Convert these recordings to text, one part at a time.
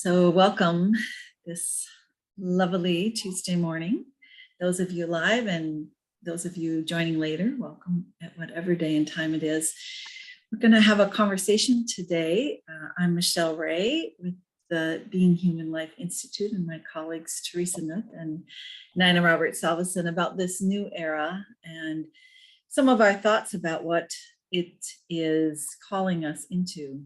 So welcome this lovely Tuesday morning. Those of you live and those of you joining later, welcome at whatever day and time it is. We're going to have a conversation today. I'm Michele Rae with the Being Human Life Institute and my colleagues Theresa Nutt and Nina Roberts Salveson about this new era and some of our thoughts about what it is calling us into.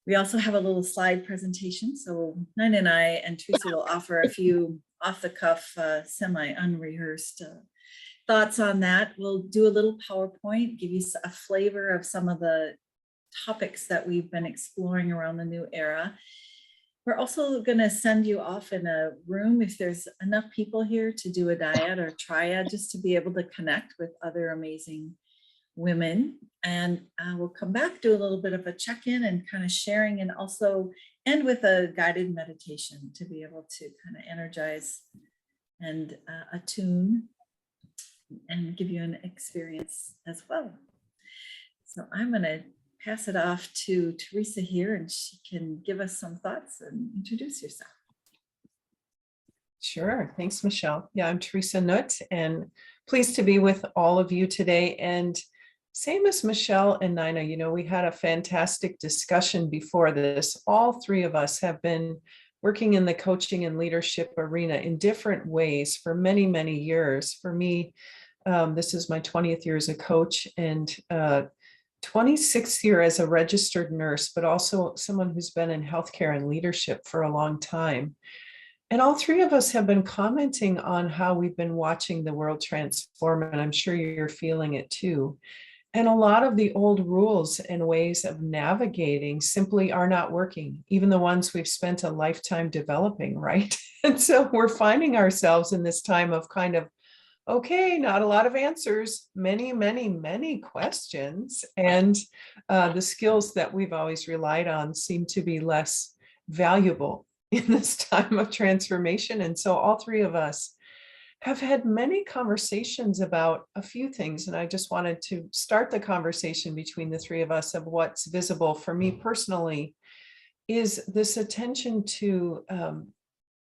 We also have a little slide presentation. So Nina and I and Theresa will offer a few off-the-cuff, semi-unrehearsed thoughts on that. We'll do a little PowerPoint, give you a flavor of some of the topics that we've been exploring around the new era. We're also going to send you off in a room if there's enough people here to do a dyad or triad, just to be able to connect with other amazing women. And we'll come back, do a little bit of a check-in and kind of sharing, and also end with a guided meditation to be able to kind of energize and attune and give you an experience as well. So I'm going to pass it off to Theresa here, and she can give us some thoughts and introduce yourself. Sure. Thanks, Michele. Yeah, I'm Theresa Nutt, and pleased to be with all of you today. And same as Michele and Nina, we had a fantastic discussion before this. All three of us have been working in the coaching and leadership arena in different ways for many, many years. For me, this is my 20th year as a coach and 26th year as a registered nurse, but also someone who's been in healthcare and leadership for a long time. And all three of us have been commenting on how we've been watching the world transform, and I'm sure you're feeling it too. And a lot of the old rules and ways of navigating simply are not working, even the ones we've spent a lifetime developing, right? And so we're finding ourselves in this time of kind of, okay, not a lot of answers, many, many, many questions. And the skills that we've always relied on seem to be less valuable in this time of transformation. And so all three of us have had many conversations about a few things. And I just wanted to start the conversation between the three of us of what's visible for me personally is this attention to,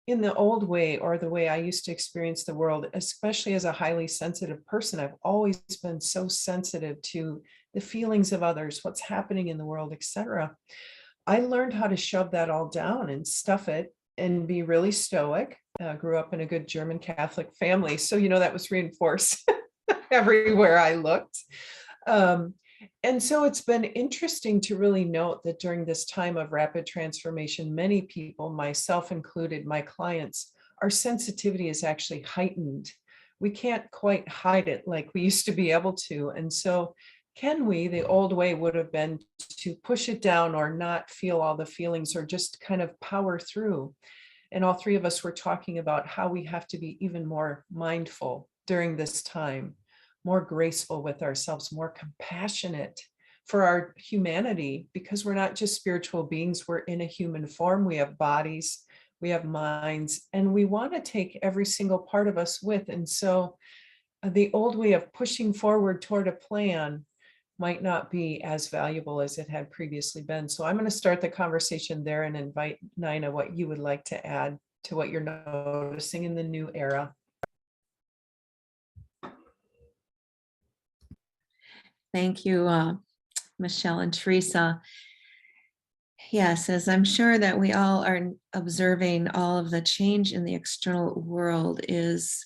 in the old way, or the way I used to experience the world, especially as a highly sensitive person, I've always been so sensitive to the feelings of others, what's happening in the world, etc. I learned how to shove that all down and stuff it and be really stoic. Grew up in a good German Catholic family. So, that was reinforced everywhere I looked. And so it's been interesting to really note that during this time of rapid transformation, many people, myself included, my clients, our sensitivity is actually heightened. We can't quite hide it like we used to be able to. And so the old way would have been to push it down or not feel all the feelings or just kind of power through. And all three of us were talking about how we have to be even more mindful during this time, more graceful with ourselves, more compassionate for our humanity, because we're not just spiritual beings, we're in a human form. We have bodies, we have minds, and we want to take every single part of us with. And so the old way of pushing forward toward a plan might not be as valuable as it had previously been. So I'm going to start the conversation there and invite Nina what you would like to add to what you're noticing in the new era. Thank you, Michele and Theresa. Yes, as I'm sure that we all are observing, all of the change in the external world is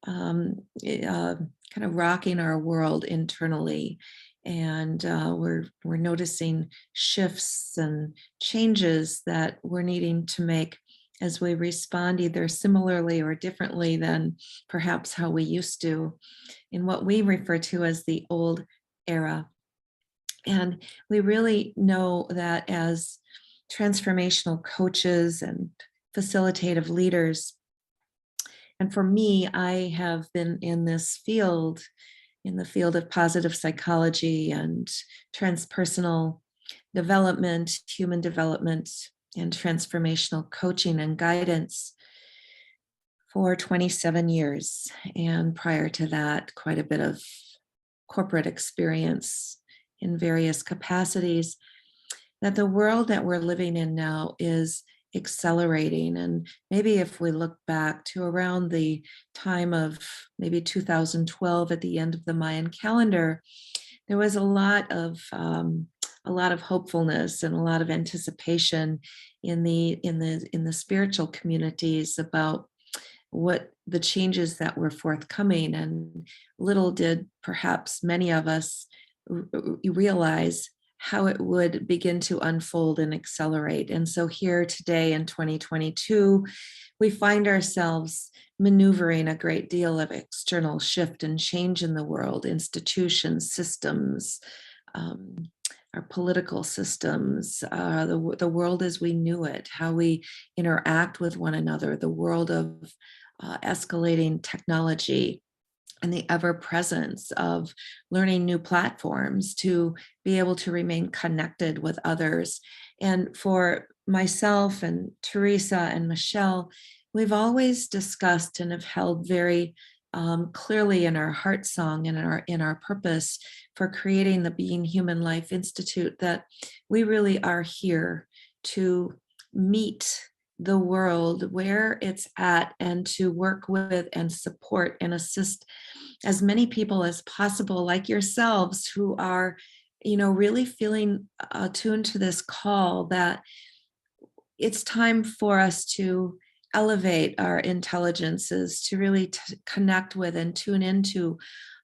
kind of rocking our world internally. And we're noticing shifts and changes that we're needing to make as we respond either similarly or differently than perhaps how we used to in what we refer to as the old era. And we really know that as transformational coaches and facilitative leaders, and for me, I have been in this field, in the field of positive psychology and transpersonal development, human development, and transformational coaching and guidance for 27 years. And prior to that, quite a bit of corporate experience in various capacities. That the world that we're living in now is accelerating. And maybe if we look back to around the time of maybe 2012 at the end of the Mayan calendar, there was a lot of hopefulness and a lot of anticipation in the spiritual communities about what the changes that were forthcoming. And little did perhaps many of us realize how it would begin to unfold and accelerate. And so here today in 2022, we find ourselves maneuvering a great deal of external shift and change in the world, institutions, systems, our political systems, the world as we knew it, how we interact with one another, the world of escalating technology, and the ever presence of learning new platforms to be able to remain connected with others. And for myself and Theresa and Michele, we've always discussed and have held very clearly in our heart song and in our purpose for creating the Being Human Life Institute that we really are here to meet the world where it's at and to work with and support and assist as many people as possible, like yourselves, who are, really feeling attuned to this call that it's time for us to elevate our intelligences, to really connect with and tune into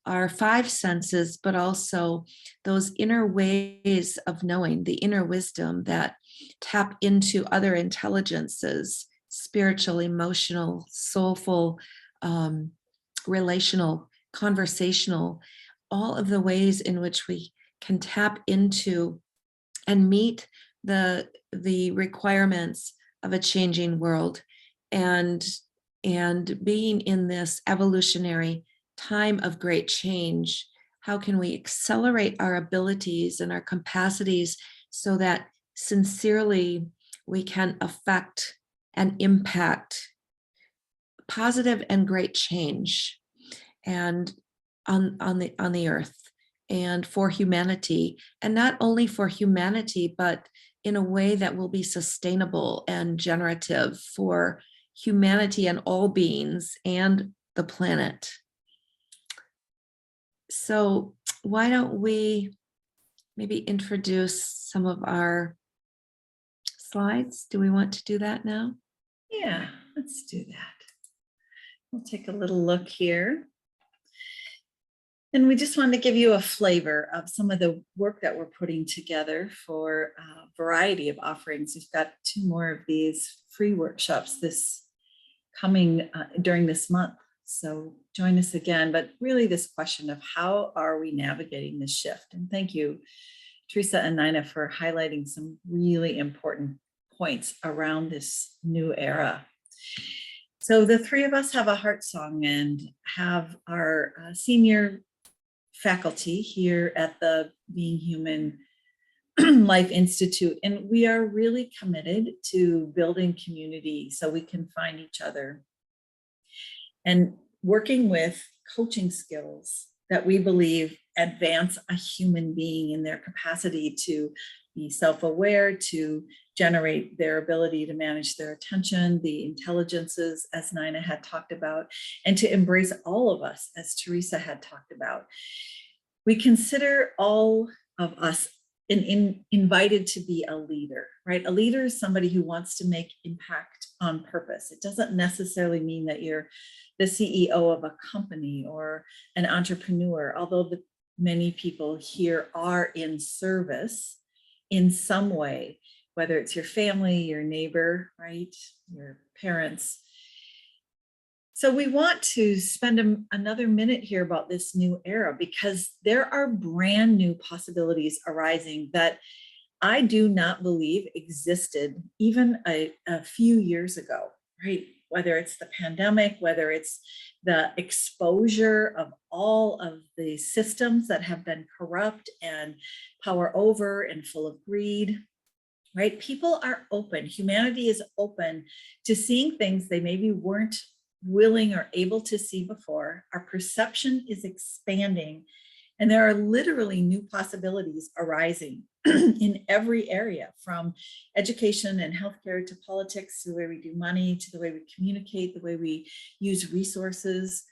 our five senses, but also those inner ways of knowing, the inner wisdom that tap into other intelligences, spiritual, emotional, soulful, relational, conversational, all of the ways in which we can tap into and meet the requirements of a changing world. And being in this evolutionary time of great change, how can we accelerate our abilities and our capacities so that sincerely we can affect and impact positive and great change and on the earth and for humanity, and not only for humanity, but in a way that will be sustainable and generative for humanity and all beings and the planet. So why don't we maybe introduce some of our slides? Do we want to do that now? Yeah, let's do that. We'll take a little look here. And we just wanted to give you a flavor of some of the work that we're putting together for a variety of offerings. We've got 2 more of these free workshops coming during this month. So join us again, but really this question of how are we navigating this shift? And thank you, Theresa and Nina, for highlighting some really important points around this new era. So the 3 of us have a heart song and have our senior faculty here at the Being Human Life Institute. And we are really committed to building community so we can find each other and working with coaching skills that we believe advance a human being in their capacity to be self-aware, to generate their ability to manage their attention, the intelligences, as Nina had talked about, and to embrace all of us, as Theresa had talked about. We consider all of us invited to be a leader, right? A leader is somebody who wants to make impact on purpose. It doesn't necessarily mean that you're the CEO of a company or an entrepreneur, although many people here are in service in some way, whether it's your family, your neighbor, right? Your parents. So we want to spend another minute here about this new era because there are brand new possibilities arising that I do not believe existed even a few years ago, right? Whether it's the pandemic, whether it's the exposure of all of the systems that have been corrupt and power over and full of greed, right? People are open. Humanity is open to seeing things they maybe weren't willing or able to see before. Our perception is expanding And there are literally new possibilities arising in every area, from education and healthcare to politics, to the way we do money, to the way we communicate, the way we use resources.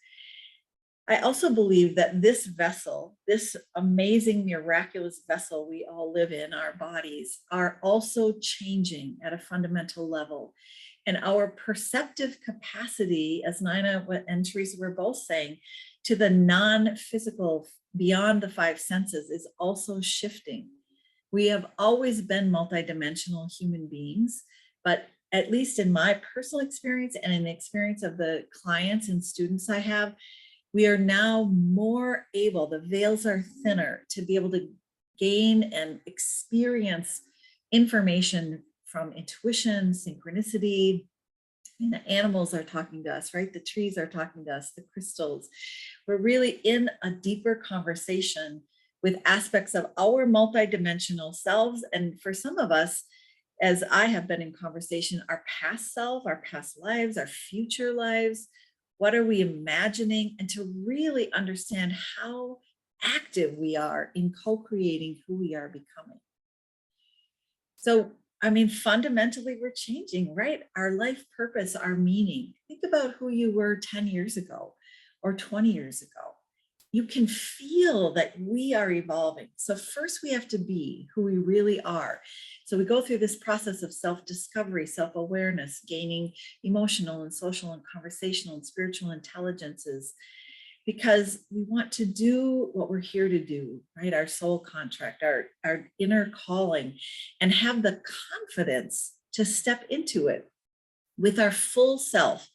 I also believe that this vessel, this amazing, miraculous vessel we all live in, our bodies, are also changing at a fundamental level. And our perceptive capacity, as Nina and Theresa were both saying, to the non-physical, beyond the five senses, is also shifting. We have always been multidimensional human beings, but at least in my personal experience and in the experience of the clients and students I have, we are now more able, the veils are thinner, to be able to gain and experience information from intuition, synchronicity. And the animals are talking to us, right? The trees are talking to us, the crystals. We're really in a deeper conversation with aspects of our multidimensional selves. And for some of us, as I have been in conversation, our past self, our past lives, our future lives, what are we imagining? And to really understand how active we are in co-creating who we are becoming. So, I mean, fundamentally, we're changing, right? Our life purpose, our meaning. Think about who you were 10 years ago or 20 years ago. You can feel that we are evolving. So first we have to be who we really are. So we go through this process of self-discovery, self-awareness, gaining emotional and social and conversational and spiritual intelligences, because we want to do what we're here to do, right? Our soul contract, our inner calling, and have the confidence to step into it with our full self,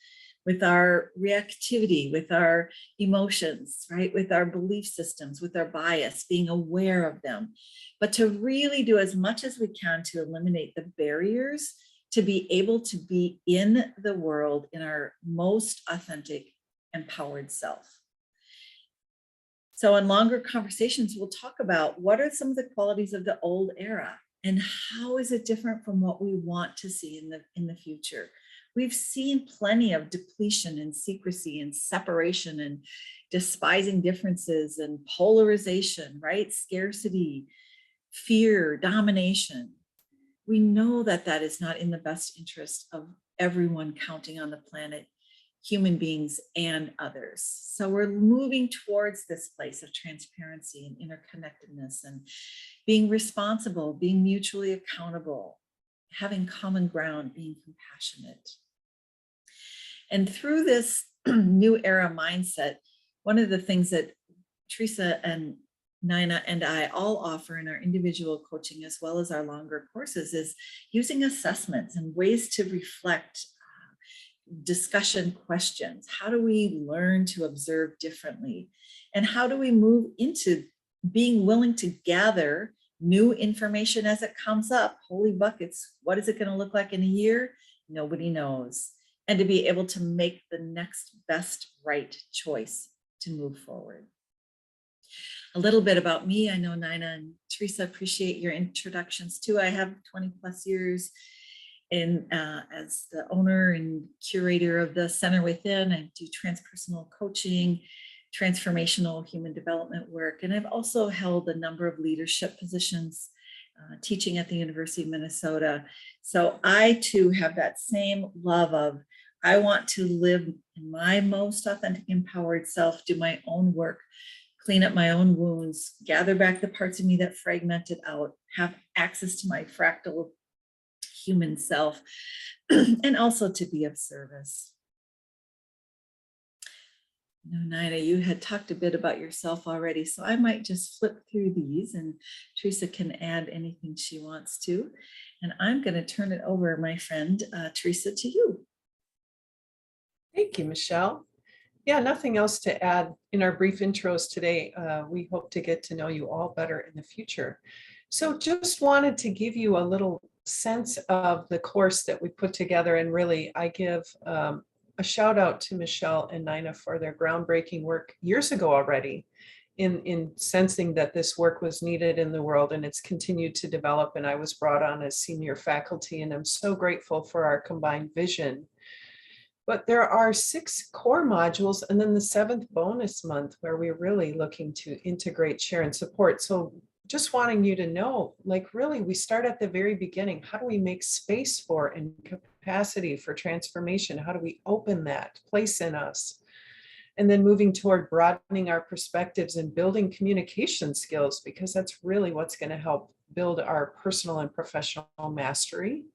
with our reactivity, with our emotions, right? With our belief systems, with our bias, being aware of them, but to really do as much as we can to eliminate the barriers to be able to be in the world in our most authentic, empowered self. So in longer conversations, we'll talk about what are some of the qualities of the old era and how is it different from what we want to see in the future. We've seen plenty of depletion and secrecy and separation and despising differences and polarization, right? Scarcity, fear, domination. We know that that is not in the best interest of everyone counting on the planet, human beings and others. So we're moving towards this place of transparency and interconnectedness and being responsible, being mutually accountable, having common ground, being compassionate. And through this new era mindset, one of the things that Theresa and Nina and I all offer in our individual coaching, as well as our longer courses, is using assessments and ways to reflect, discussion questions. How do we learn to observe differently? And how do we move into being willing to gather new information as it comes up? Holy buckets, what is it going to look like in a year? Nobody knows. And to be able to make the next best right choice to move forward. A little bit about me. I know Nina and Theresa appreciate your introductions too. I have 20 plus years as the owner and curator of the Center Within. I do transpersonal coaching, transformational human development work, and I've also held a number of leadership positions, teaching at the University of Minnesota. So I too have that same love of, I want to live in my most authentic, empowered self, do my own work, clean up my own wounds, gather back the parts of me that fragmented out, have access to my fractal human self, and also to be of service. Nina, you had talked a bit about yourself already, so I might just flip through these and Theresa can add anything she wants to. And I'm going to turn it over, my friend, Theresa, to you. Thank you, Michele. Yeah, nothing else to add in our brief intros today. We hope to get to know you all better in the future. So just wanted to give you a little sense of the course that we put together, and really I give a shout out to Michele and Nina for their groundbreaking work years ago already in sensing that this work was needed in the world, and it's continued to develop, and I was brought on as senior faculty, and I'm so grateful for our combined vision. But there are 6 core modules and then the 7th bonus month where we're really looking to integrate, share, and support. So just wanting you to know, like really, we start at the very beginning. How do we make space for and capacity for transformation? How do we open that place in us? And then moving toward broadening our perspectives and building communication skills, because that's really what's going to help build our personal and professional mastery.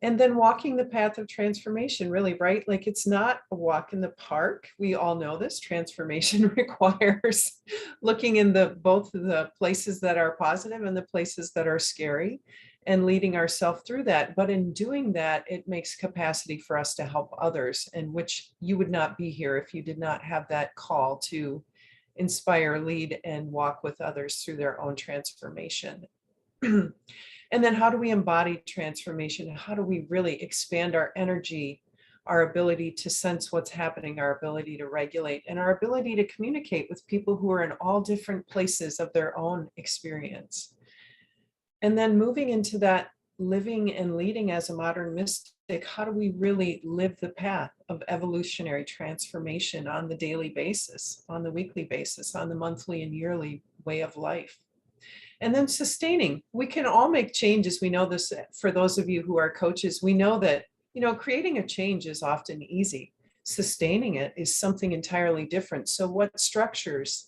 And then walking the path of transformation, really, right? Like it's not a walk in the park. We all know this. Transformation requires looking in both the places that are positive and the places that are scary and leading ourselves through that. But in doing that, it makes capacity for us to help others, and which you would not be here if you did not have that call to inspire, lead, and walk with others through their own transformation. And then how do we embody transformation? How do we really expand our energy, our ability to sense what's happening, our ability to regulate, and our ability to communicate with people who are in all different places of their own experience? And then moving into that living and leading as a modern mystic, how do we really live the path of evolutionary transformation on the daily basis, on the weekly basis, on the monthly and yearly way of life? And then sustaining. We can all make changes. We know this for those of you who are coaches. We know that, creating a change is often easy. Sustaining it is something entirely different. So what structures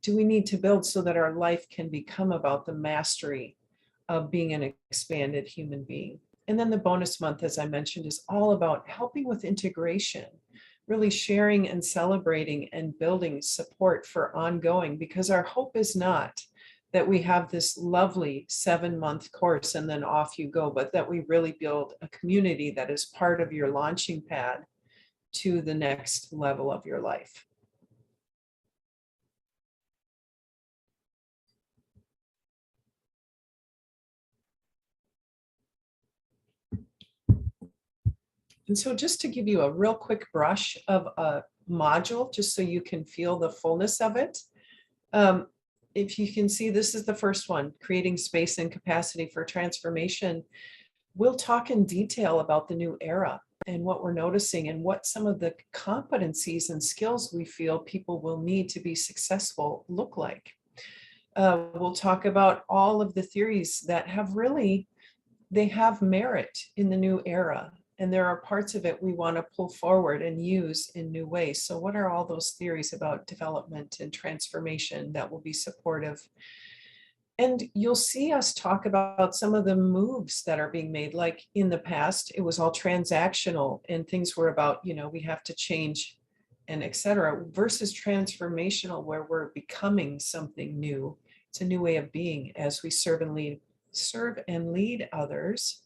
do we need to build so that our life can become about the mastery of being an expanded human being? And then the bonus month, as I mentioned, is all about helping with integration, really sharing and celebrating and building support for ongoing, because our hope is not that we have this lovely 7-month course and then off you go, but that we really build a community that is part of your launching pad to the next level of your life. And so just to give you a real quick brush of a module, just so you can feel the fullness of it. If you can see, this is the first one, creating space and capacity for transformation. We'll talk in detail about the new era and what we're noticing and what some of the competencies and skills we feel people will need to be successful look like. We'll talk about all of the theories that they have merit in the new era. And there are parts of it we want to pull forward and use in new ways. So what are all those theories about development and transformation that will be supportive? And you'll see us talk about some of the moves that are being made. Like in the past, it was all transactional and things were about, we have to change and et cetera, versus transformational, where we're becoming something new. It's a new way of being as we serve and lead others.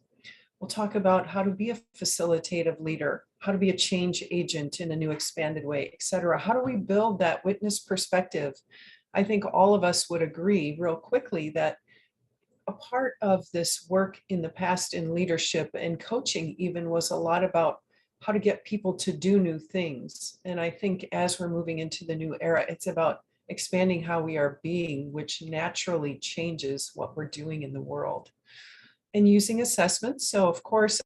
We'll talk about how to be a facilitative leader, how to be a change agent in a new expanded way, et cetera. How do we build that witness perspective? I think all of us would agree real quickly that a part of this work in the past in leadership and coaching even was a lot about how to get people to do new things. And I think as we're moving into the new era, it's about expanding how we are being, which naturally changes what we're doing in the world. And using assessments. So of course,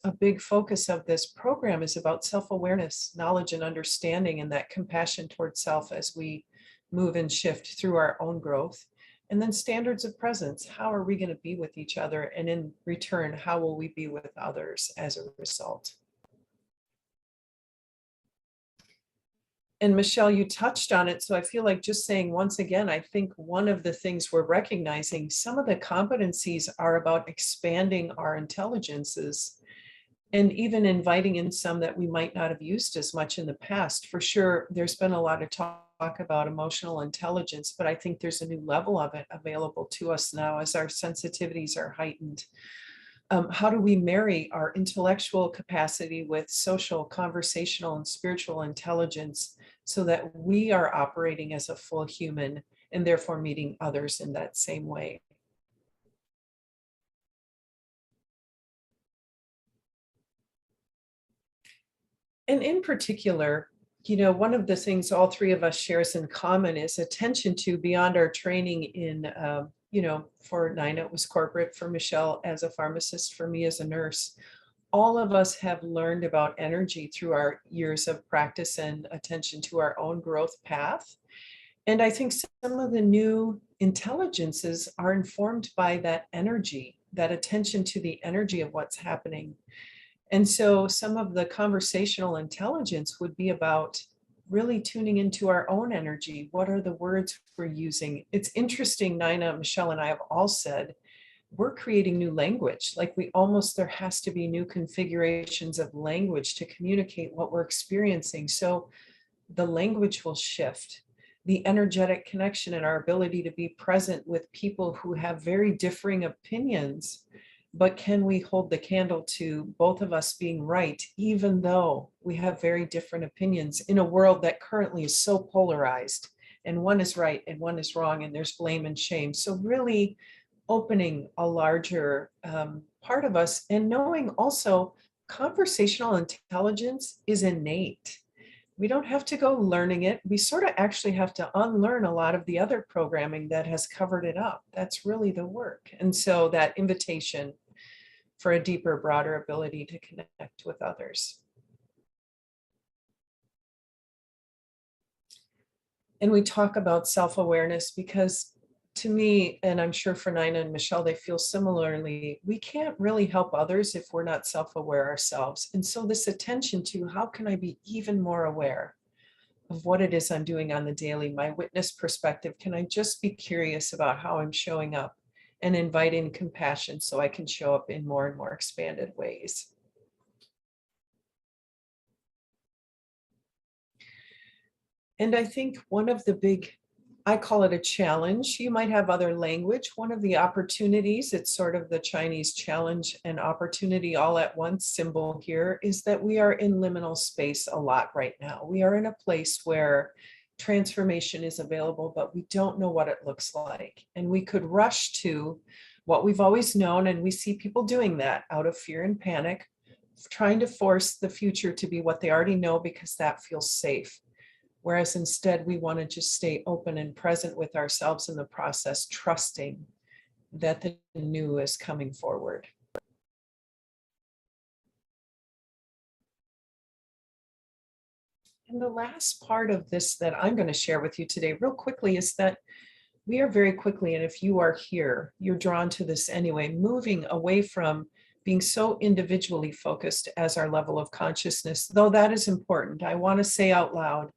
a big focus of this program is about self-awareness, knowledge and understanding, and that compassion towards self as we move and shift through our own growth. And then standards of presence. How are we going to be with each other? And in return, how will we be with others as a result? And Michele, you touched on it. So I feel like just saying once again, I think one of the things we're recognizing, some of the competencies are about expanding our intelligences and even inviting in some that we might not have used as much in the past. For sure, there's been a lot of talk about emotional intelligence, but I think there's a new level of it available to us now as our sensitivities are heightened. How do we marry our intellectual capacity with social, conversational, and spiritual intelligence so that we are operating as a full human and therefore meeting others in that same way? And in particular, one of the things all three of us shares in common is attention to beyond our training in, for Nina, it was corporate, for Michele as a pharmacist, for me as a nurse, all of us have learned about energy through our years of practice and attention to our own growth path. And I think some of the new intelligences are informed by that energy, that attention to the energy of what's happening. And so some of the conversational intelligence would be about really tuning into our own energy. What are the words we're using? It's interesting, Nina, Michele, and I have all said, we're creating new language. Like there has to be new configurations of language to communicate what we're experiencing. So the language will shift. The energetic connection and our ability to be present with people who have very differing opinions, but can we hold the candle to both of us being right, even though we have very different opinions in a world that currently is so polarized, and one is right and one is wrong, and there's blame and shame. So really opening a larger part of us, and knowing also conversational intelligence is innate. We don't have to go learning it. We sort of actually have to unlearn a lot of the other programming that has covered it up. That's really the work. And so that invitation for a deeper, broader ability to connect with others. And we talk about self-awareness because to me, and I'm sure for Nina and Michele, they feel similarly, we can't really help others if we're not self-aware ourselves. And so this attention to how can I be even more aware of what it is I'm doing on the daily, my witness perspective, can I just be curious about how I'm showing up and invite in compassion so I can show up in more and more expanded ways. And I think one of the big, I call it a challenge. You might have other language. One of the opportunities, it's sort of the Chinese challenge and opportunity all at once symbol here, is that we are in liminal space a lot right now. We are in a place where transformation is available, but we don't know what it looks like. And we could rush to what we've always known, and we see people doing that out of fear and panic, trying to force the future to be what they already know because that feels safe. Whereas instead, we want to just stay open and present with ourselves in the process, trusting that the new is coming forward. And the last part of this that I'm going to share with you today real quickly is that we are very quickly, and if you are here, you're drawn to this anyway, moving away from being so individually focused as our level of consciousness, though that is important. I want to say out loud,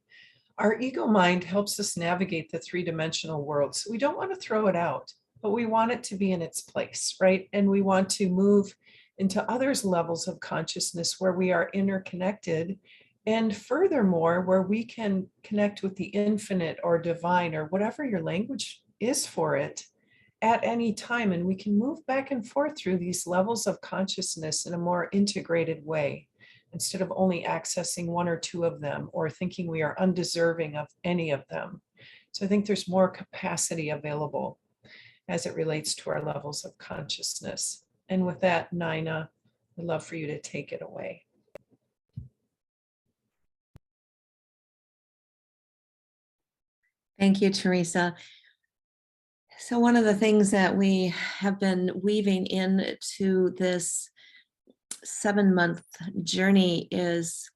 our ego mind helps us navigate the three-dimensional world. So we don't want to throw it out, but we want it to be in its place, right? And we want to move into others levels of consciousness where we are interconnected. And furthermore, where we can connect with the infinite or divine or whatever your language is for it at any time. And we can move back and forth through these levels of consciousness in a more integrated way, instead of only accessing one or two of them or thinking we are undeserving of any of them. So I think there's more capacity available as it relates to our levels of consciousness. And with that, Nina, I'd love for you to take it away. Thank you, Theresa. So one of the things that we have been weaving into this 7-month journey is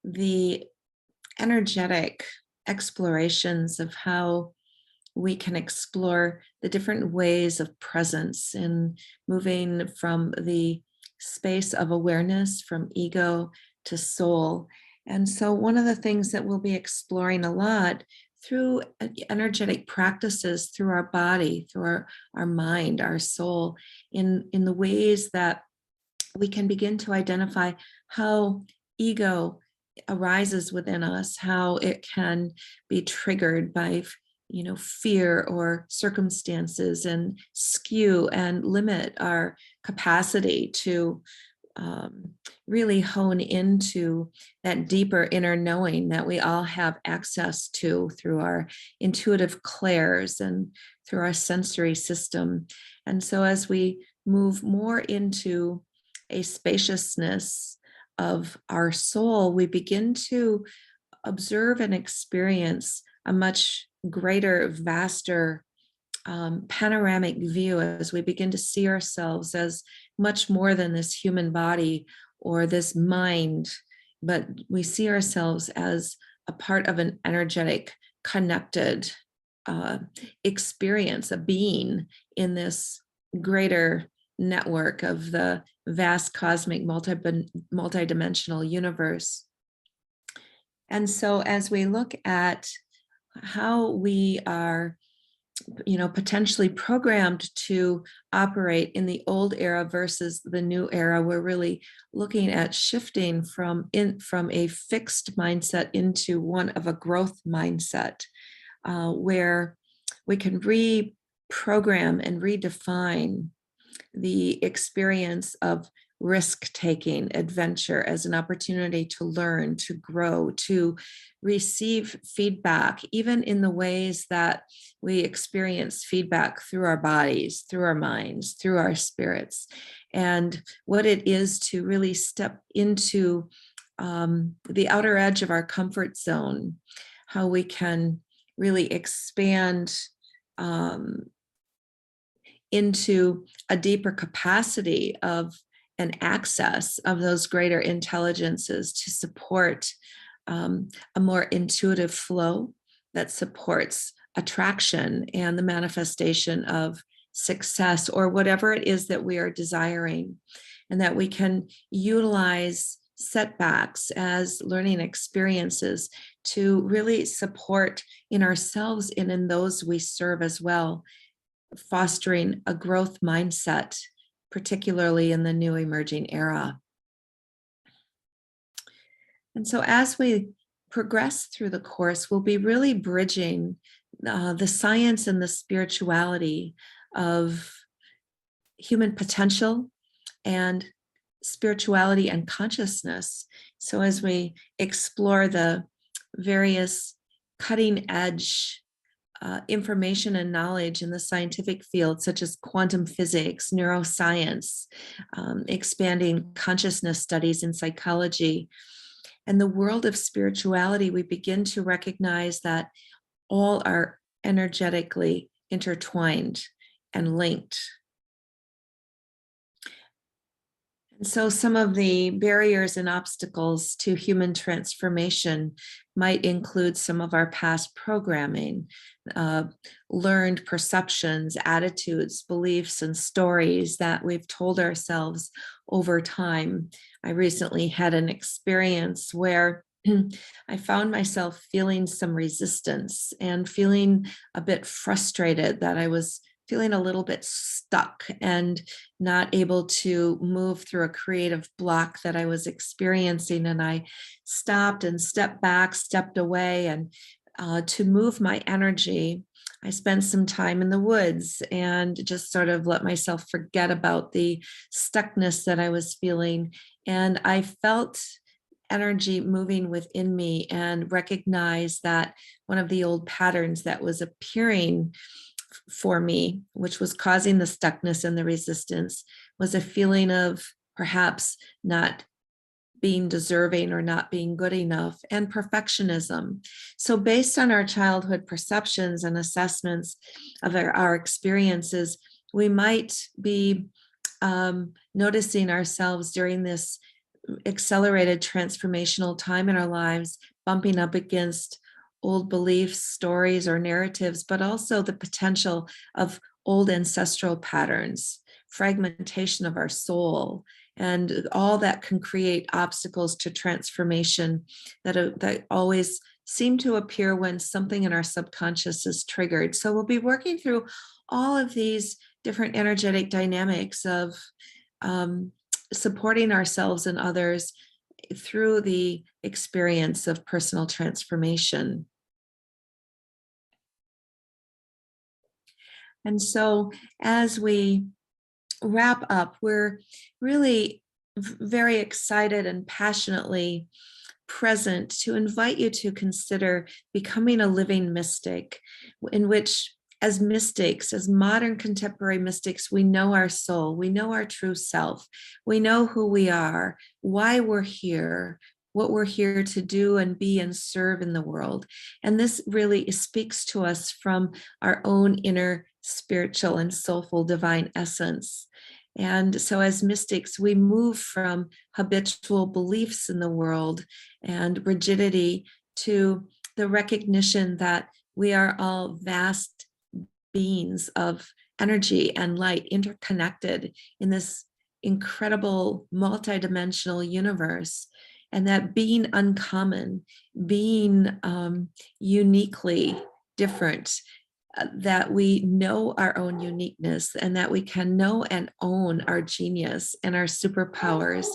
the energetic explorations of how we can explore the different ways of presence in moving from the space of awareness, from ego to soul. And so one of the things that we'll be exploring a lot through energetic practices, through our body, through our mind, our soul, in the ways that we can begin to identify how ego arises within us, how it can be triggered by fear or circumstances, and skew and limit our capacity to really hone into that deeper inner knowing that we all have access to through our intuitive clairs and through our sensory system. And so as we move more into a spaciousness of our soul, we begin to observe and experience a much greater, vaster panoramic view, as we begin to see ourselves as much more than this human body or this mind, but we see ourselves as a part of an energetic, connected experience, a being in this greater network of the vast cosmic multidimensional universe. And so as we look at how we are, potentially programmed to operate in the old era versus the new era, we're really looking at shifting from a fixed mindset into one of a growth mindset, where we can reprogram and redefine the experience of risk-taking, adventure as an opportunity to learn, to grow, to receive feedback, even in the ways that we experience feedback through our bodies, through our minds, through our spirits, and what it is to really step into the outer edge of our comfort zone, how we can really expand into a deeper capacity of an access of those greater intelligences to support a more intuitive flow that supports attraction and the manifestation of success or whatever it is that we are desiring, and that we can utilize setbacks as learning experiences to really support in ourselves and in those we serve as well, fostering a growth mindset, particularly in the new emerging era. And so as we progress through the course, we'll be really bridging the science and the spirituality of human potential and spirituality and consciousness. So as we explore the various cutting edge information and knowledge in the scientific field, such as quantum physics, neuroscience, expanding consciousness studies in psychology, and the world of spirituality, we begin to recognize that all are energetically intertwined and linked. And so some of the barriers and obstacles to human transformation might include some of our past programming, learned perceptions, attitudes, beliefs, and stories that we've told ourselves over time. I recently had an experience where I found myself feeling some resistance and feeling a bit frustrated that I was feeling a little bit stuck and not able to move through a creative block that I was experiencing. And I stopped and stepped back, stepped away, and to move my energy, I spent some time in the woods and just sort of let myself forget about the stuckness that I was feeling. And I felt energy moving within me and recognized that one of the old patterns that was appearing for me, which was causing the stuckness and the resistance, was a feeling of perhaps not being deserving or not being good enough, and perfectionism. So based on our childhood perceptions and assessments of our experiences, we might be noticing ourselves during this accelerated transformational time in our lives, bumping up against old beliefs, stories, or narratives, but also the potential of old ancestral patterns, fragmentation of our soul, and all that can create obstacles to transformation that always seem to appear when something in our subconscious is triggered. So we'll be working through all of these different energetic dynamics of supporting ourselves and others through the experience of personal transformation. And so as we wrap up, we're really very excited and passionately present to invite you to consider becoming a living mystic, in which, as mystics, as modern contemporary mystics, we know our soul, we know our true self, we know who we are, why we're here, what we're here to do and be and serve in the world. And this really speaks to us from our own inner spiritual and soulful divine essence. And so as mystics, we move from habitual beliefs in the world and rigidity to the recognition that we are all vast beings of energy and light interconnected in this incredible multidimensional universe, and that being uncommon, being uniquely different, that we know our own uniqueness and that we can know and own our genius and our superpowers.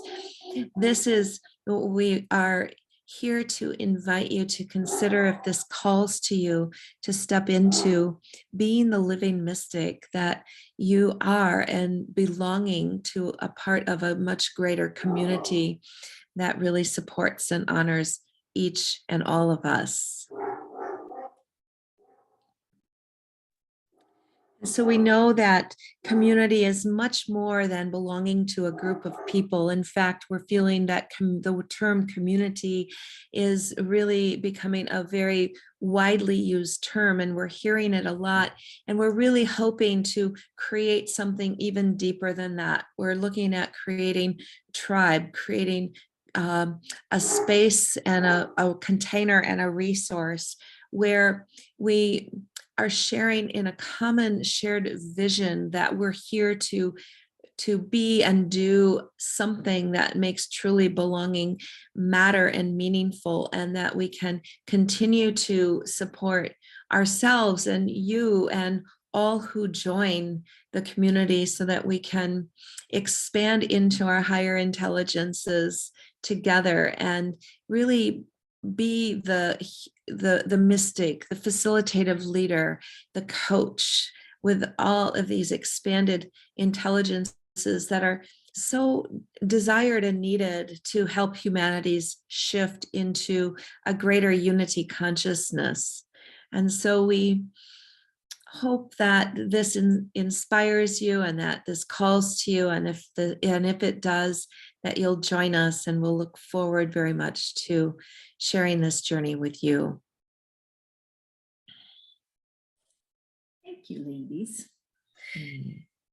This is, we are here to invite you to consider if this calls to you to step into being the living mystic that you are and belonging to a part of a much greater community that really supports and honors each and all of us. So we know that community is much more than belonging to a group of people. In fact, we're feeling that the term community is really becoming a very widely used term, and we're hearing it a lot. And we're really hoping to create something even deeper than that. We're looking at creating tribe, creating a space and a container and a resource where we are sharing in a common shared vision that we're here to be and do something that makes truly belonging matter and meaningful, and that we can continue to support ourselves and you and all who join the community so that we can expand into our higher intelligences together and really be the mystic, the facilitative leader, the coach, with all of these expanded intelligences that are so desired and needed to help humanity's shift into a greater unity consciousness. And so we hope that this inspires you and that this calls to you, and if it does, that you'll join us, and we'll look forward very much to sharing this journey with you. Thank you, ladies.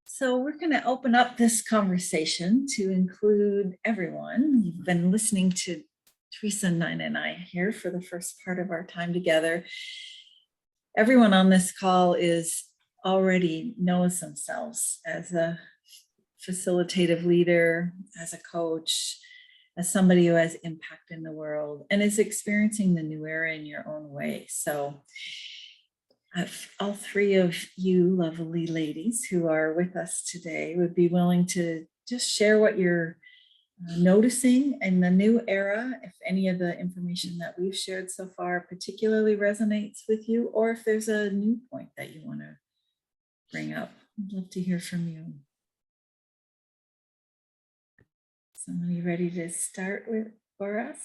So we're going to open up this conversation to include everyone. You've been listening to Theresa, Nina, and I here for the first part of our time together. Everyone on this call already knows themselves as a facilitative leader, as a coach, as somebody who has impact in the world and is experiencing the new era in your own way. So all three of you lovely ladies who are with us today would be willing to just share what you're noticing in the new era, if any of the information that we've shared so far particularly resonates with you, or if there's a new point that you want to bring up. I'd love to hear from you. Somebody ready to start with for us?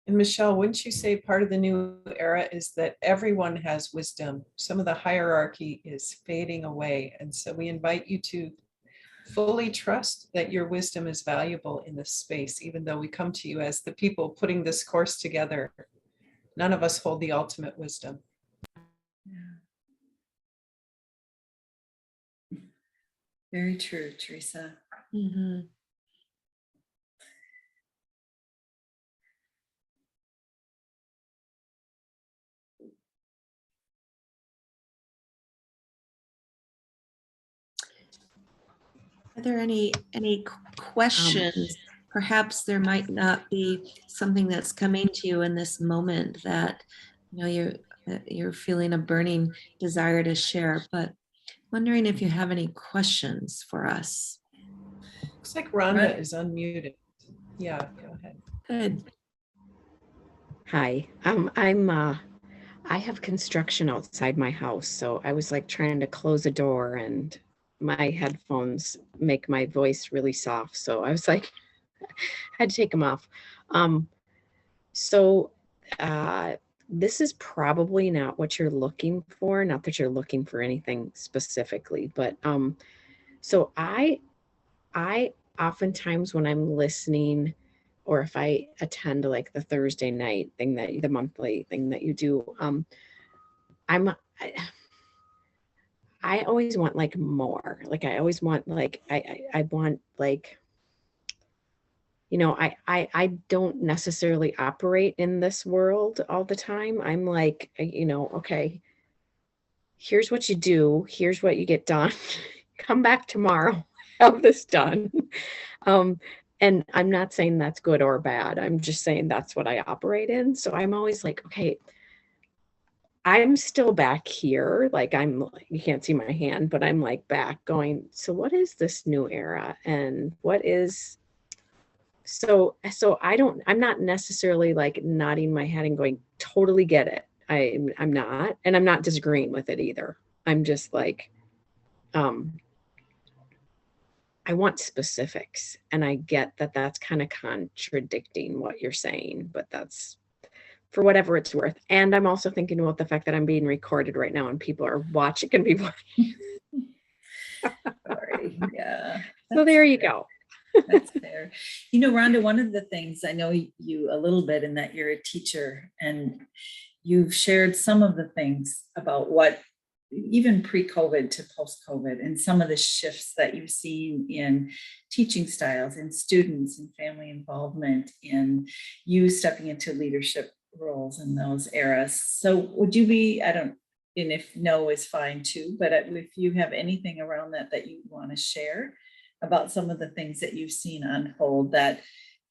And Michele, wouldn't you say part of the new era is that everyone has wisdom? Some of the hierarchy is fading away. And so we invite you to fully trust that your wisdom is valuable in this space, even though we come to you as the people putting this course together. None of us hold the ultimate wisdom. Yeah. Very true, Theresa. Mm-hmm. Are there any questions? Perhaps there might not be something that's coming to you in this moment that you're feeling a burning desire to share, but wondering if you have any questions for us. Looks like Rhonda is unmuted. Yeah, go ahead. Good. Hi, I have construction outside my house, so I was like trying to close a door, and my headphones make my voice really soft. So I was like, I had to take them off. This is probably not what you're looking for. Not that you're looking for anything specifically, but so I oftentimes when I'm listening, or if I attend like the Thursday night thing the monthly thing that you do, I'm, I always want like more, like, I always want like, I want like, I don't necessarily operate in this world all the time. I'm like, okay, here's what you do, here's what you get done. Come back tomorrow, have this done. Um, and I'm not saying that's good or bad. I'm just saying that's what I operate in. So I'm always like, okay, I'm still back here. Like you can't see my hand, but I'm like back going, so what is this new era? And what is, so I'm not necessarily like nodding my head and going, totally get it. I'm not, and I'm not disagreeing with it either. I'm just like, I want specifics, and I get that that's kind of contradicting what you're saying, but that's for whatever it's worth. And I'm also thinking about the fact that I'm being recorded right now and people are watching and people. Sorry. Yeah. So there you go. That's fair. You know, Rhonda, one of the things I know you a little bit in that you're a teacher, and you've shared some of the things about what even pre-COVID to post-COVID and some of the shifts that you've seen in teaching styles, in students, and family involvement, in you stepping into leadership roles in those eras. So would you be, and if no is fine too, but if you have anything around that you want to share about some of the things that you've seen unfold that,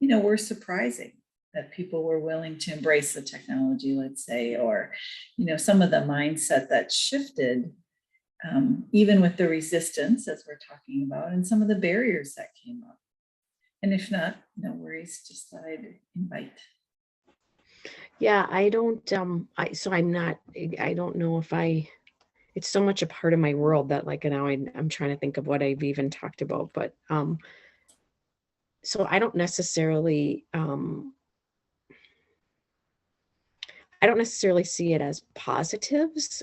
were surprising, that people were willing to embrace the technology, let's say, or, some of the mindset that shifted, even with the resistance, as we're talking about, and some of the barriers that came up. And if not, no worries, just thought I'd invite. Yeah, I don't, I don't know if it's so much a part of my world that like now I'm trying to think of what I've even talked about, but, so I don't necessarily see it as positives.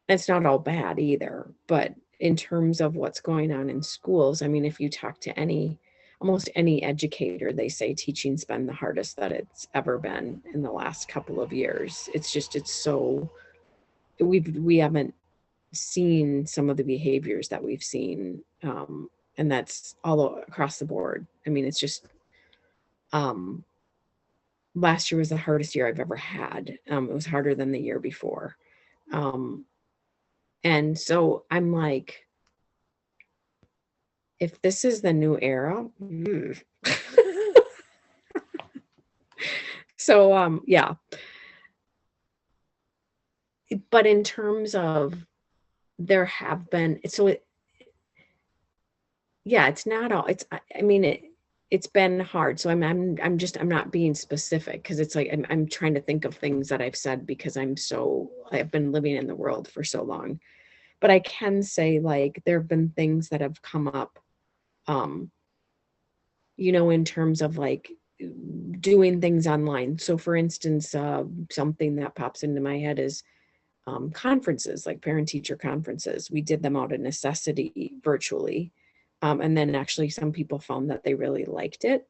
It's not all bad either, but in terms of what's going on in schools, I mean, if you talk to almost any educator, they say teaching's been the hardest that it's ever been in the last couple of years. We haven't seen some of the behaviors that we've seen. And that's all across the board. I mean, it's just, last year was the hardest year I've ever had. It was harder than the year before. And so I'm like, if this is the new era, so, yeah. But in terms of there have been, it's not all, I mean, it's been hard. So I'm not being specific because it's like, I'm trying to think of things that I've said because I've been living in the world for so long. But I can say like, there have been things that have come up, in terms of like doing things online. So for instance, something that pops into my head is conferences, like parent teacher conferences. We did them out of necessity virtually. And then actually some people found that they really liked it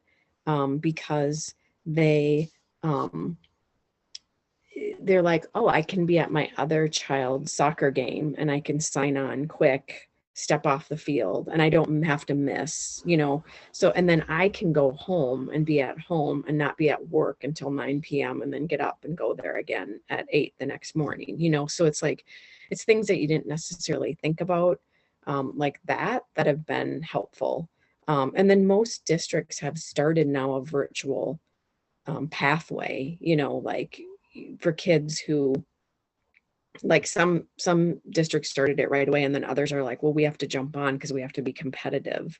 because they're like, oh, I can be at my other child's soccer game and I can sign on quick, step off the field, and I don't have to miss, so, and then I can go home and be at home and not be at work until 9 p.m. and then get up and go there again at 8 the next morning, so it's like, it's things that you didn't necessarily think about like that have been helpful. And then most districts have started now a virtual pathway, like for kids who, like some districts started it right away, and then others are like, well, we have to jump on because we have to be competitive.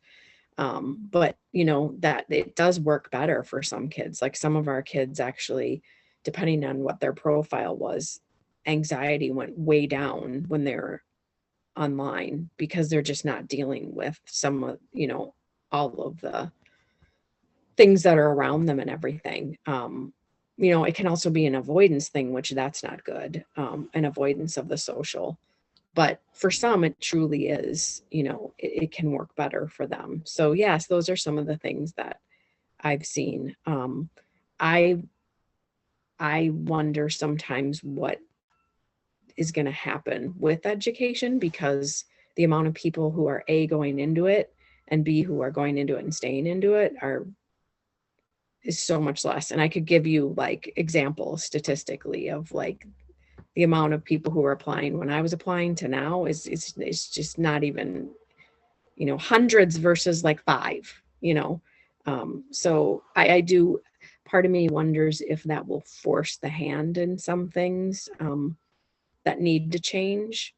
But that it does work better for some kids. Like some of our kids actually, depending on what their profile was, anxiety went way down when they're online because they're just not dealing with some of, all of the things that are around them and everything. It can also be an avoidance thing, which that's not good. An avoidance of the social. But for some, it truly is, it can work better for them. So yes, those are some of the things that I've seen. I wonder sometimes what is going to happen with education, because the amount of people who are A, going into it, and B, who are going into it and staying into it is so much less. And I could give you like examples statistically of like the amount of people who are applying when I was applying to now is just not even, hundreds versus like 5, so I do, part of me wonders if that will force the hand in some things that need to change,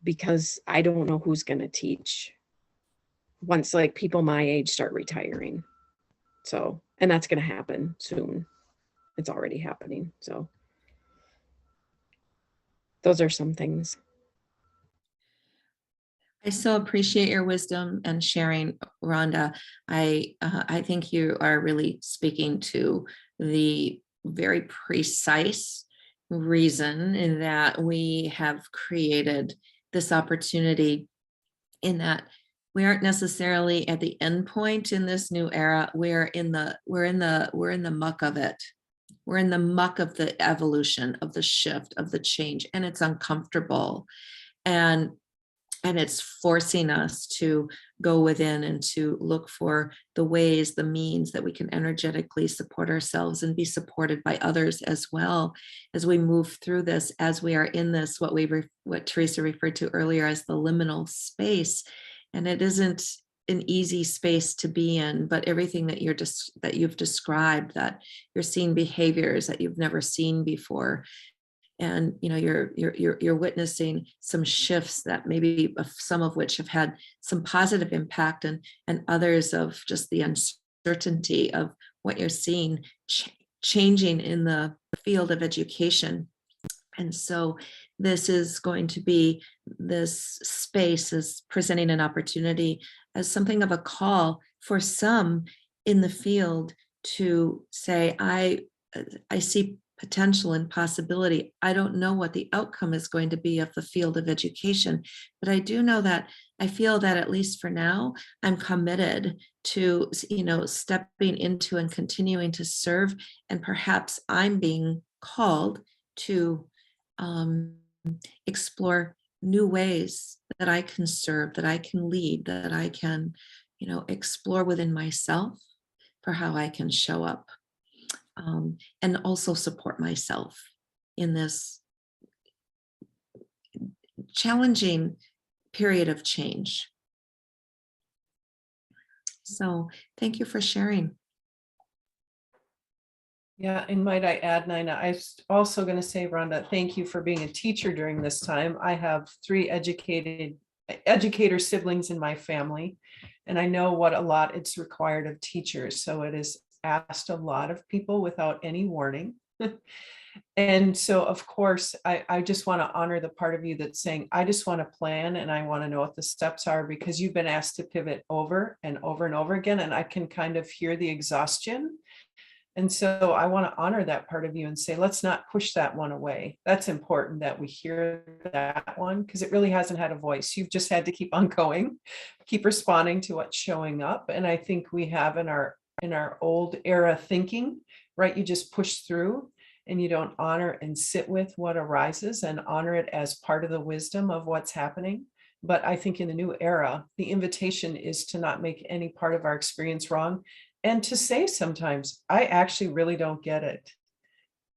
because I don't know who's going to teach once like people my age start retiring. So, and that's going to happen soon. It's already happening. So those are some things. I so appreciate your wisdom and sharing, Rhonda. I think you are really speaking to the very precise reason in that we have created this opportunity, in that we aren't necessarily at the end point in this new era. We're in the muck of it. We're in the muck of the evolution, of the shift, of the change, and it's uncomfortable. And it's forcing us to go within and to look for the ways, the means that we can energetically support ourselves and be supported by others as well as we move through this, as we are in this, what Theresa referred to earlier as the liminal space. And it isn't an easy space to be in, but everything that you've described, that you're seeing behaviors that you've never seen before, and you're witnessing some shifts that maybe some of which have had some positive impact, and others of just the uncertainty of what you're seeing changing in the field of education. And so this is going to be, this space is presenting an opportunity as something of a call for some in the field to say, I see potential and possibility. I don't know what the outcome is going to be of the field of education, but I do know that I feel that at least for now, I'm committed to, stepping into and continuing to serve. And perhaps I'm being called to explore new ways that I can serve, that I can lead, that I can, explore within myself for how I can show up. And also support myself in this challenging period of change. So thank you for sharing. Yeah, and might I add, Nina, I was also going to say, Rhonda, thank you for being a teacher during this time. I have 3 educator siblings in my family, and I know what a lot it's required of teachers. So it is asked a lot of people without any warning. And so, of course, I just want to honor the part of you that's saying, I just want to plan and I want to know what the steps are, because you've been asked to pivot over and over and over again. And I can kind of hear the exhaustion. And so I want to honor that part of you and say, let's not push that one away. That's important that we hear that one, because it really hasn't had a voice. You've just had to keep on going, keep responding to what's showing up. And I think we have in our old era thinking, right? You just push through and you don't honor and sit with what arises and honor it as part of the wisdom of what's happening. But I think in the new era, the invitation is to not make any part of our experience wrong, and to say sometimes, I actually really don't get it.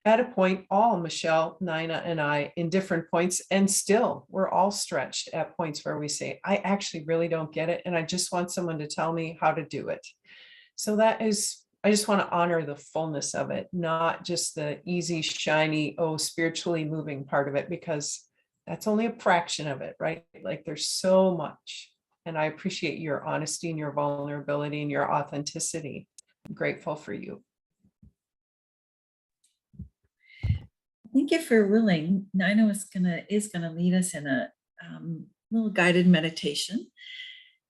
At a point, all Michele, Nina, and I in different points, and still we're all stretched at points where we say, I actually really don't get it. And I just want someone to tell me how to do it. So that is, I just want to honor the fullness of it, not just the easy, shiny, spiritually moving part of it, because that's only a fraction of it, right? Like there's so much. And I appreciate your honesty and your vulnerability and your authenticity. I'm grateful for you. Thank you for willing. Nina is gonna lead us in a little guided meditation,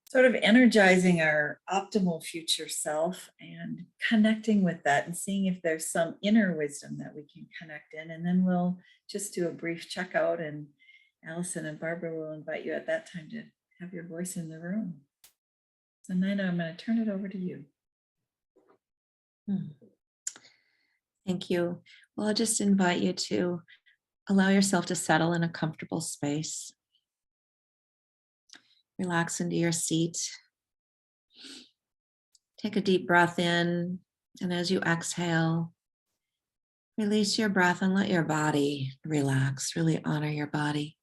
sort of energizing our optimal future self and connecting with that and seeing if there's some inner wisdom that we can connect in. And then we'll just do a brief checkout and Allison and Barbara will invite you at that time to have your voice in the room. So Nina, I'm going to turn it over to you. Thank you. Well, I'll just invite you to allow yourself to settle in a comfortable space. Relax into your seat. Take a deep breath in, and as you exhale, release your breath and let your body relax. Really honor your body.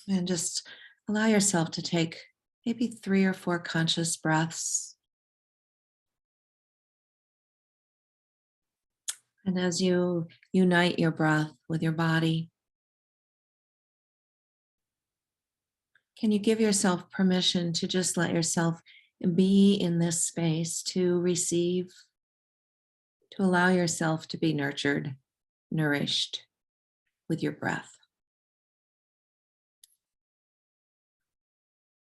And just allow yourself to take maybe 3 or 4 conscious breaths. And as you unite your breath with your body, can you give yourself permission to just let yourself be in this space, to receive, to allow yourself to be nurtured, nourished with your breath?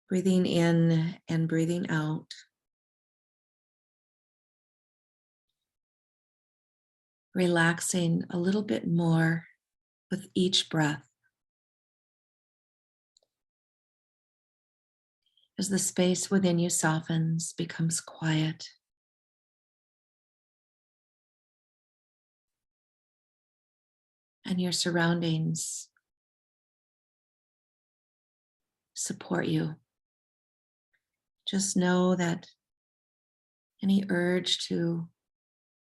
Breathing in and breathing out. Relaxing a little bit more with each breath. As the space within you softens, becomes quiet. And your surroundings support you. Just know that any urge to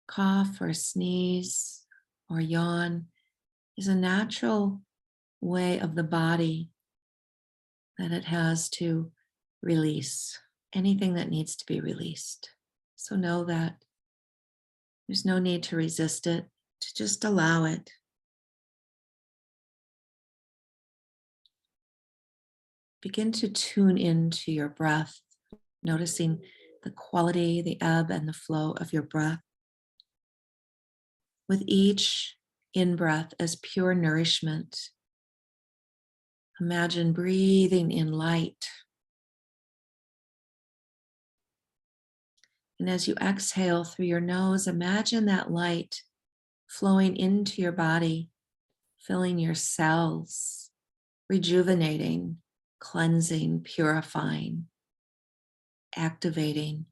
cough or sneeze or yawn is a natural way of the body that it has to release anything that needs to be released. So know that there's no need to resist it, to just allow it. Begin to tune into your breath, noticing the quality, the ebb and the flow of your breath. With each in-breath as pure nourishment, imagine breathing in light. And as you exhale through your nose, imagine that light flowing into your body, filling your cells, rejuvenating, cleansing, purifying, activating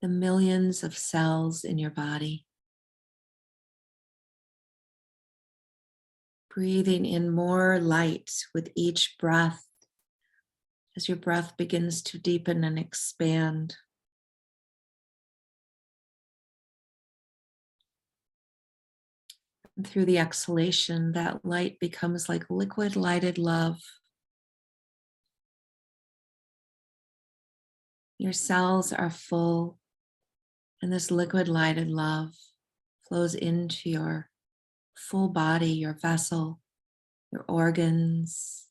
the millions of cells in your body. Breathing in more light with each breath as your breath begins to deepen and expand. And through the exhalation, that light becomes like liquid lighted love. Your cells are full, and this liquid lighted love flows into your full body, your vessel, your organs,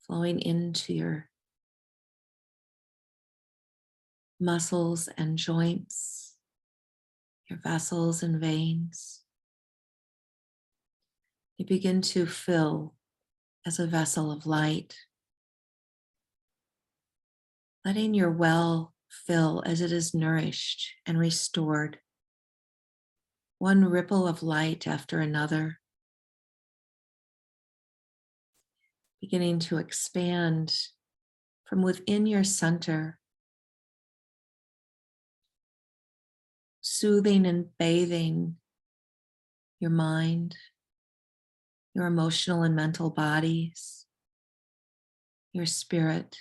flowing into your muscles and joints, your vessels and veins. You begin to fill as a vessel of light, letting your well fill as it is nourished and restored. One ripple of light after another, beginning to expand from within your center, soothing and bathing your mind, your emotional and mental bodies, your spirit,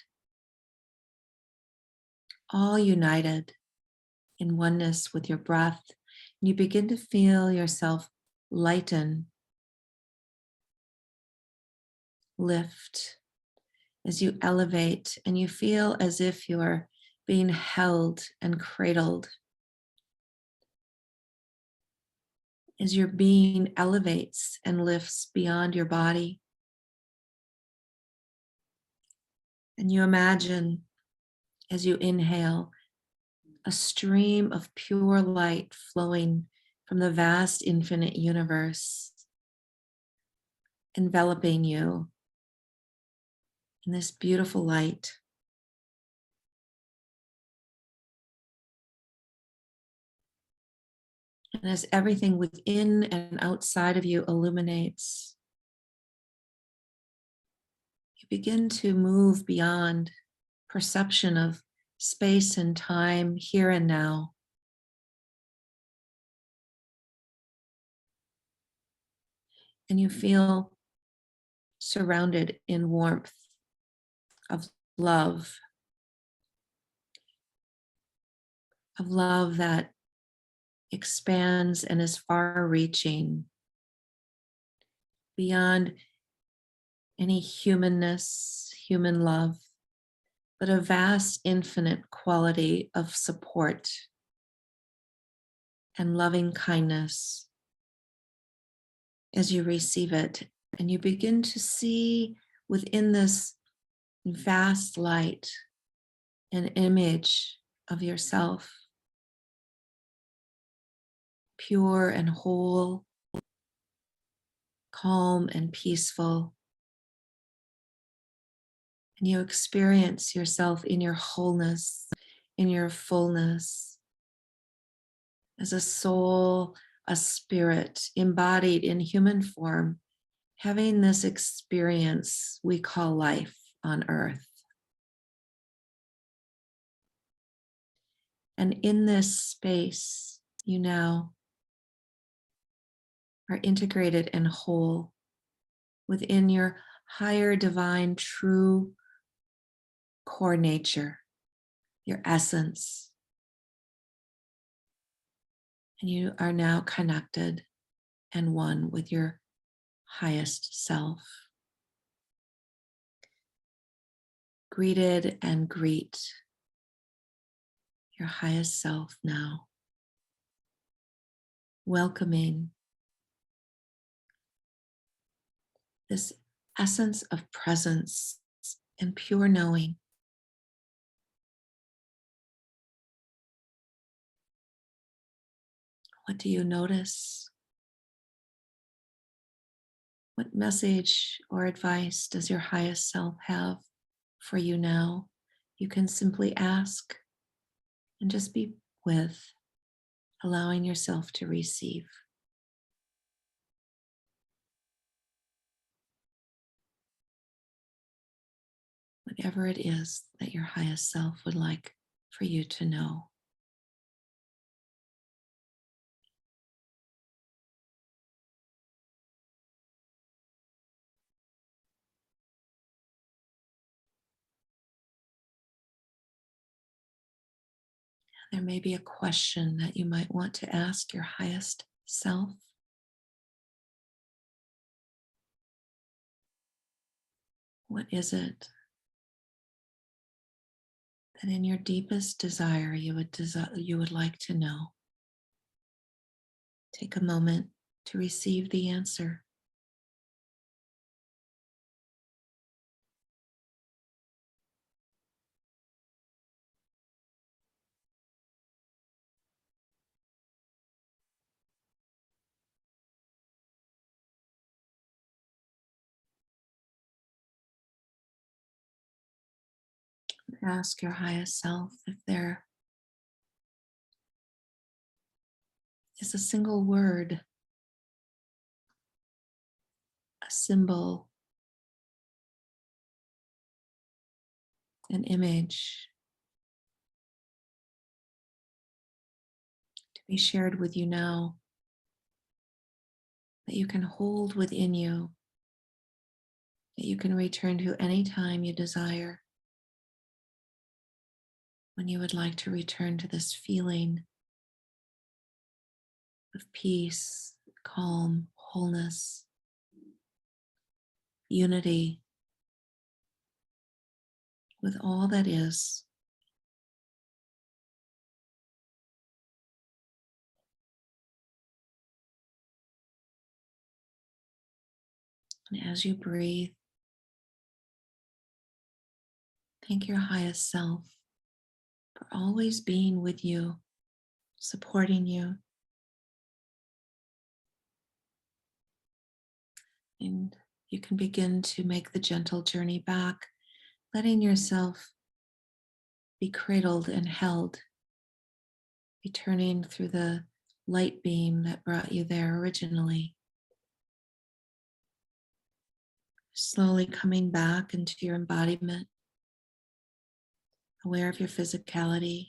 all united in oneness with your breath. And you begin to feel yourself lighten, lift, as you elevate, and you feel as if you are being held and cradled. As your being elevates and lifts beyond your body. And you imagine, as you inhale, a stream of pure light flowing from the vast infinite universe, enveloping you in this beautiful light. And as everything within and outside of you illuminates, you begin to move beyond perception of space and time, here and now. And you feel surrounded in warmth of love that expands and is far reaching beyond any humanness, human love, but a vast, infinite quality of support and loving kindness as you receive it. And you begin to see within this vast light an image of yourself, pure and whole, calm and peaceful. And you experience yourself in your wholeness, in your fullness, as a soul, a spirit embodied in human form, having this experience we call life on earth. And in this space, you now are integrated and whole within your higher divine true core nature, your essence. And you are now connected and one with your highest self. Greeted and greet your highest self now, welcoming this essence of presence and pure knowing. What do you notice? What message or advice does your highest self have for you now? You can simply ask and just be with, allowing yourself to receive. Whatever it is that your highest self would like for you to know. There may be a question that you might want to ask your highest self. What is it that in your deepest desire you would like to know? Take a moment to receive the answer. Ask your highest self if there is a single word, a symbol, an image to be shared with you now that you can hold within you, that you can return to anytime you desire, when you would like to return to this feeling of peace, calm, wholeness, unity with all that is. And as you breathe, thank your highest self for always being with you, supporting you. And you can begin to make the gentle journey back, letting yourself be cradled and held, returning through the light beam that brought you there originally. Slowly coming back into your embodiment, aware of your physicality,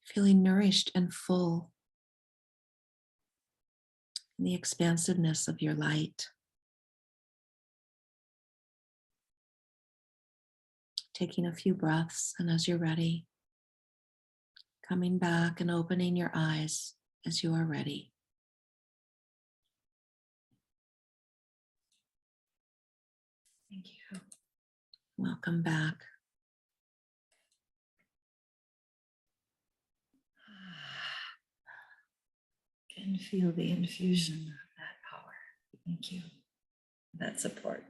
feeling nourished and full in the expansiveness of your light. Taking a few breaths, and as you're ready, coming back and opening your eyes as you are ready. Thank you. Welcome back. Can feel the infusion of that power. Thank you for that support.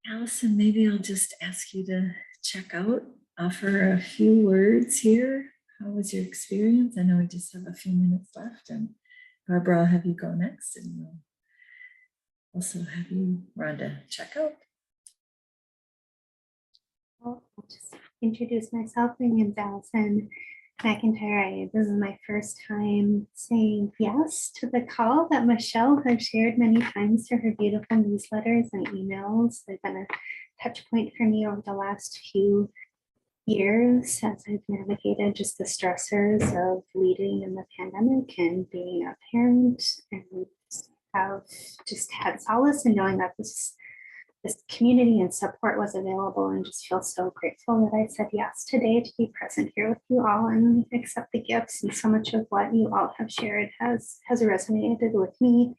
Allison, maybe I'll just ask you to check out, offer a few words here. How was your experience? I know we just have a few minutes left, and Barbara, I'll have you go next, and we'll also have you, Rhonda, check out. Well, I'll just introduce myself. My name's Allison McIntyre. This is my first time saying yes to the call that Michele has shared many times through her beautiful newsletters and emails. They've been a touch point for me over the last few years as I've navigated just the stressors of leading in the pandemic and being a parent, and have just had solace in knowing that this community and support was available, and just feel so grateful that I said yes today to be present here with you all and accept the gifts. And so much of what you all have shared has resonated with me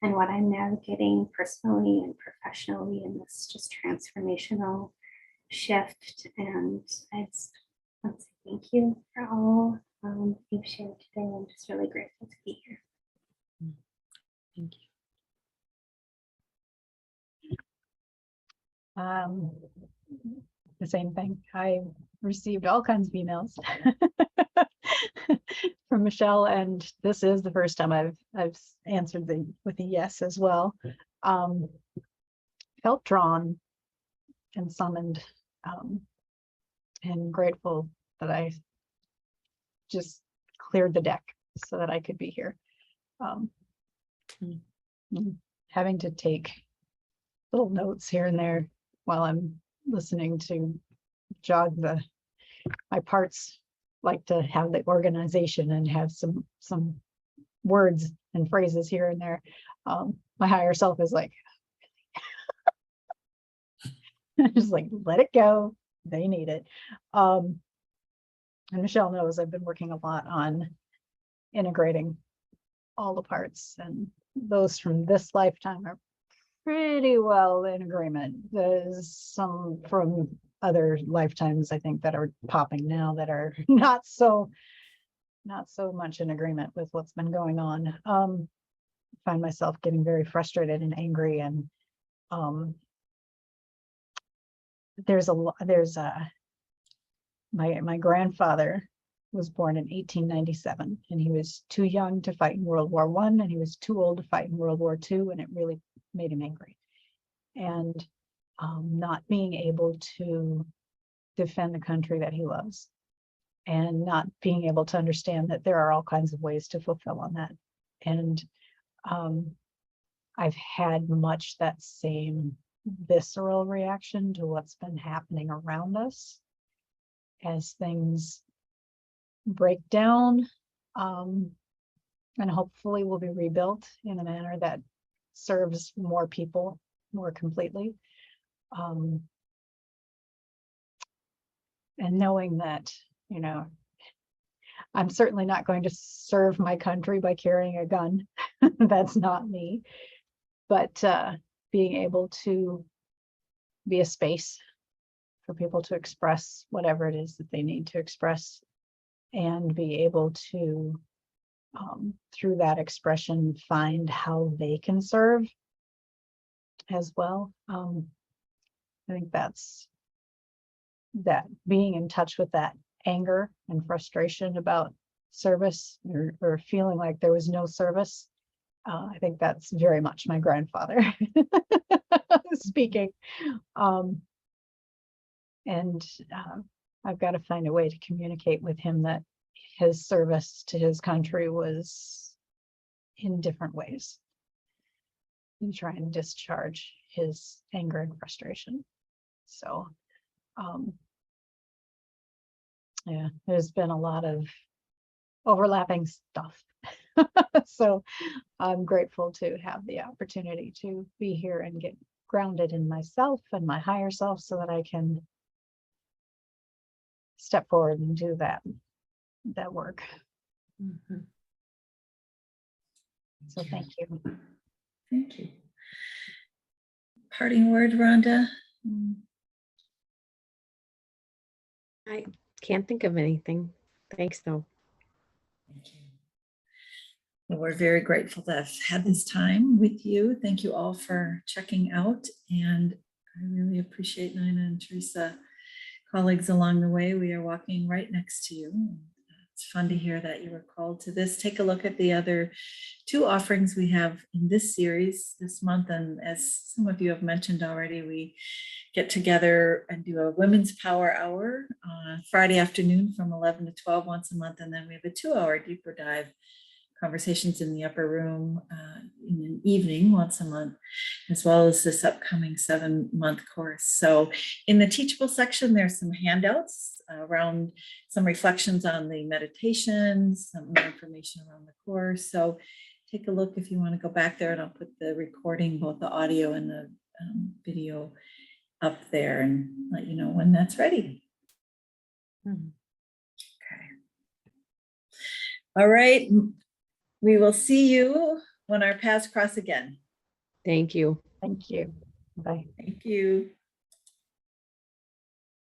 and what I'm navigating personally and professionally in this just transformational shift. And I just want to say thank you for all you've shared today. I'm just really grateful to be here. Thank you. The same thing. I received all kinds of emails from Michele, and this is the first time I've answered with a yes as well. Felt drawn and summoned, and grateful that I just cleared the deck so that I could be here. Having to take little notes here and there while I'm listening to jog my parts like to have the organization and have some words and phrases here and there. My higher self is like, just like, let it go. They need it. And Michele knows I've been working a lot on integrating all the parts, and those from this lifetime are pretty well in agreement. There's some from other lifetimes, I think, that are popping now that are not so much in agreement with what's been going on. Find myself getting very frustrated and angry, and my grandfather was born in 1897, and he was too young to fight in World War I, and he was too old to fight in World War II, and it really made him angry. And not being able to defend the country that he loves, and not being able to understand that there are all kinds of ways to fulfill on that. And I've had much that same visceral reaction to what's been happening around us as things break down, and hopefully will be rebuilt in a manner that serves more people more completely. And knowing that, you know, I'm certainly not going to serve my country by carrying a gun. That's not me. But being able to be a space for people to express whatever it is that they need to express, and be able to, through that expression, find how they can serve as well. I think that's that, being in touch with that anger and frustration about service, or feeling like there was no service. I think that's very much my grandfather speaking. And I've got to find a way to communicate with him that his service to his country was in different ways, and try and discharge his anger and frustration. So yeah, there's been a lot of overlapping stuff. So I'm grateful to have the opportunity to be here and get grounded in myself and my higher self so that I can step forward and do that work. Mhm. So thank you. Thank you. Parting word, Rhonda? I can't think of anything. Thanks, though. Thank you. Well, we're very grateful to have had this time with you. Thank you all for checking out. And I really appreciate Nina and Theresa, colleagues along the way. We are walking right next to you. It's fun to hear that you were called to this. Take a look at the other 2 offerings we have in this series this month. And as some of you have mentioned already, we get together and do a women's power hour Friday afternoon from 11 to 12 once a month. And then we have a 2-hour deeper dive conversations in the upper room in an evening once a month, as well as this upcoming 7-month course. So in the teachable section, there's some handouts around some reflections on the meditations, some more information around the course. So take a look if you want to go back there, and I'll put the recording, both the audio and the video up there, and let you know when that's ready. Mhm. Okay. All right. We will see you when our paths cross again. Thank you. Thank you. Bye. Thank you.